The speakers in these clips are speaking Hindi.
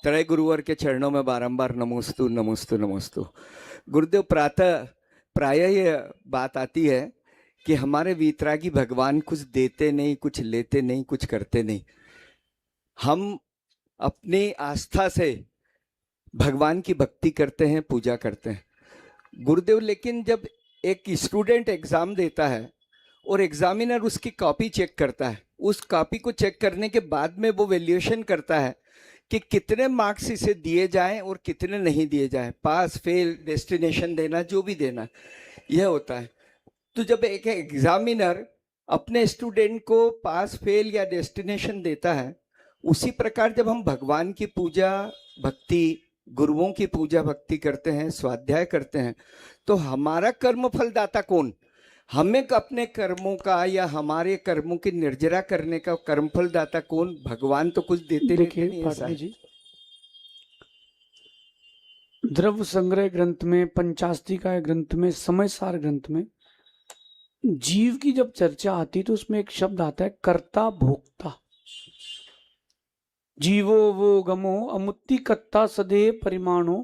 त्रय गुरुवर के चरणों में बारंबार नमोस्तु नमोस्तु नमोस्तु। गुरुदेव, प्रायः ये बात आती है कि हमारे वीतरागी भगवान कुछ देते नहीं, कुछ लेते नहीं, कुछ करते नहीं। हम अपनी आस्था से भगवान की भक्ति करते हैं, पूजा करते हैं गुरुदेव। लेकिन जब एक स्टूडेंट एग्जाम देता है और एग्जामिनर उसकी कॉपी चेक करता है, उस कॉपी को चेक करने के बाद में वो वैल्यूएशन करता है कि कितने मार्क्स इसे दिए जाएं और कितने नहीं दिए जाएं, पास फेल, डेस्टिनेशन देना, जो भी देना, यह होता है। तो जब एक एग्जामिनर अपने स्टूडेंट को पास फेल या डेस्टिनेशन देता है, उसी प्रकार जब हम भगवान की पूजा भक्ति, गुरुओं की पूजा भक्ति करते हैं, स्वाध्याय करते हैं, तो हमारा कर्म फलदाता कौन? हमें अपने कर्मों का या हमारे कर्मों की निर्जरा करने का कर्मफल दाता कौन? भगवान तो कुछ देते नहीं। पाटनी जी, द्रव्य संग्रह ग्रंथ में, पंचास्तिका ग्रंथ में, समय सार ग्रंथ में जीव की जब चर्चा आती तो उसमें एक शब्द आता है कर्ता भोक्ता। जीवो वो गमो अमुत्ति कत्ता सदे परिमाणो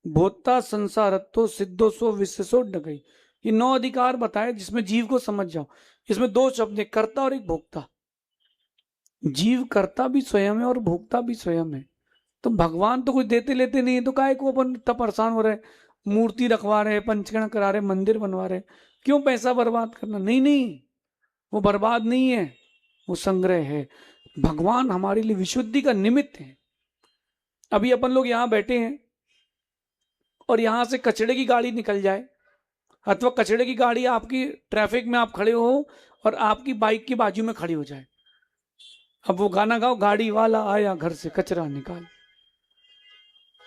भोक्ता संसारत्तो सिद्धो सो विश्वसो डगई। ये 9 अधिकार बताए जिसमें जीव को समझ जाओ। इसमें 2 शब्द है, कर्ता और एक भोक्ता। जीव कर्ता भी स्वयं है और भोक्ता भी स्वयं है। तो भगवान तो कुछ देते लेते नहीं है, तो काहे को अपन इतना परेशान हो रहे, मूर्ति रखवा रहे, पंचकरण करा रहे, मंदिर बनवा रहे, क्यों पैसा बर्बाद करना? नहीं नहीं, वो बर्बाद नहीं है, वो संग्रह है। भगवान हमारे लिए विशुद्धि का निमित्त है। अभी अपन लोग यहां बैठे हैं और यहां से कचड़े की गाड़ी निकल जाए, अथवा कचड़े की गाड़ी आपकी ट्रैफिक में आप खड़े हो और आपकी बाइक की बाजू में खड़ी हो जाए, अब वो गाना गाओ, गाड़ी वाला आया घर से कचरा निकाल।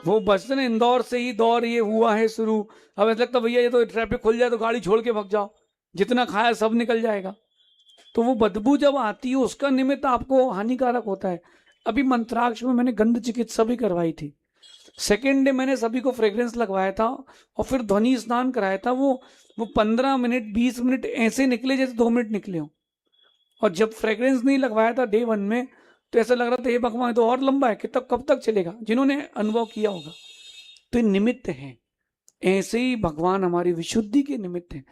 वो बस ना, इंदौर से ही दौर ये हुआ है शुरू। अब ऐसा लगता भैया ये तो ट्रैफिक खुल जाए तो गाड़ी छोड़ के भाग जाओ, जितना खाया सब निकल जाएगा। तो वो बदबू जब आती है उसका निमित्त आपको हानिकारक होता है। अभी मंत्राक्ष में मैंने गंध चिकित्सा भी करवाई थी। सेकेंड डे मैंने सभी को फ्रेग्रेंस लगवाया था और फिर ध्वनि स्नान कराया था। वो 15 मिनट 20 मिनट ऐसे निकले जैसे 2 मिनट निकले हो। और जब फ्रेग्रेंस नहीं लगवाया था डे 1 में तो ऐसा लग रहा था ये भगवान तो और लंबा है, कितना कब तक चलेगा, जिन्होंने अनुभव किया होगा। तो ये निमित्त है। ऐसे ही भगवान हमारी विशुद्धि के निमित्त है।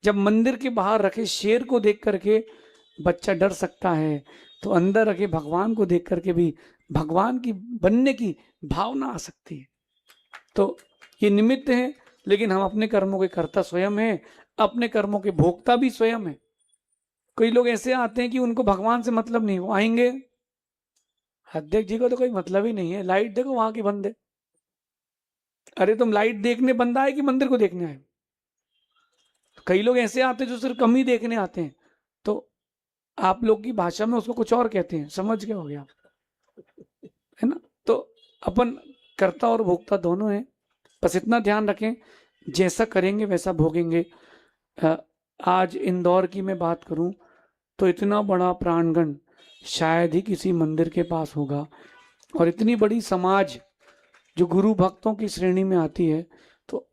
जब मंदिर के बाहर रखे शेर को देख करके बच्चा डर सकता है, तो अंदर रखे भगवान को देख करके भी भगवान की बनने की भावना आ सकती है। तो ये निमित्त है, लेकिन हम अपने कर्मों के कर्ता स्वयं हैं, अपने कर्मों के भोक्ता भी स्वयं हैं। कई लोग ऐसे आते हैं कि उनको भगवान से मतलब नहीं, वो आएंगे, अध्यक्ष जी को तो कोई मतलब ही नहीं है, लाइट देखो वहां की बंद है। अरे तुम लाइट देखने बंद आए कि मंदिर को देखने आए? कई लोग ऐसे आते हैं जो सिर्फ कम ही देखने आते हैं, तो आप लोग की भाषा में उसको कुछ और कहते हैं, समझ गए हो गया, है ना? तो अपन कर्ता और भोक्ता दोनों हैं। बस इतना ध्यान रखें, जैसा करेंगे वैसा भोगेंगे। आज इंदौर की मैं बात करूं तो इतना बड़ा प्रांगण शायद ही किसी मंदिर के पास होगा, और इतनी बड़ी समाज जो गुरु भक्तों की श्रेणी में आती है। तो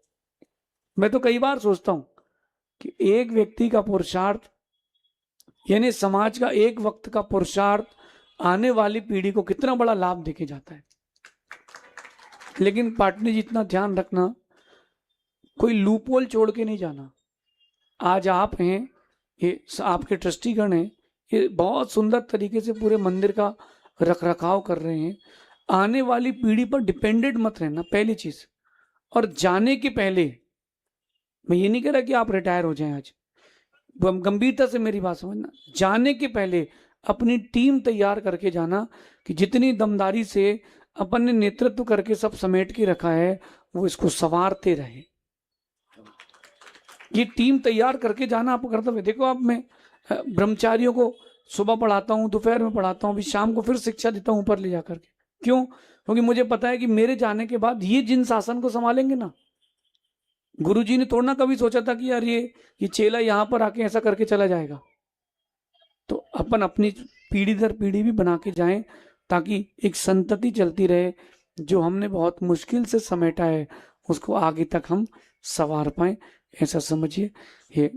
मैं तो कई बार सोचता हूं कि एक व्यक्ति का पुरुषार्थ, यानी समाज का एक वक्त का पुरुषार्थ आने वाली पीढ़ी को कितना बड़ा लाभ देके जाता है। लेकिन पाटनी जी इतना ध्यान रखना, कोई लूपहोल छोड़ के नहीं जाना। आज आप हैं, ये आपके ट्रस्टीगण हैं, ये बहुत सुंदर तरीके से पूरे मंदिर का रखरखाव कर रहे हैं। आने वाली पीढ़ी पर डिपेंडेंट मत रहना, पहली चीज। और जाने के पहले, मैं ये नहीं कह रहा कि आप रिटायर हो जाएं, आज गंभीरता से मेरी बात समझना, जाने के पहले अपनी टीम तैयार करके जाना कि जितनी दमदारी से अपन ने नेतृत्व करके सब समेट के रखा है वो इसको संवारते रहे। ये टीम तैयार करके जाना आपको कर्तव्य। देखो, अब मैं ब्रह्मचारियों को सुबह पढ़ाता हूँ, दोपहर में पढ़ाता हूँ, अभी शाम को फिर शिक्षा देता हूँ ऊपर ले जा करके। क्यों? क्योंकि मुझे पता है कि मेरे जाने के बाद ये जिन शासन को संभालेंगे ना, गुरुजी ने थोड़ा ना कभी सोचा था कि यार ये चेला यहाँ पर आके ऐसा करके चला जाएगा। तो अपन अपनी पीढ़ी दर पीढ़ी भी बना के जाएं, ताकि एक संतति चलती रहे। जो हमने बहुत मुश्किल से समेटा है उसको आगे तक हम संवार पाए, ऐसा समझिए। ये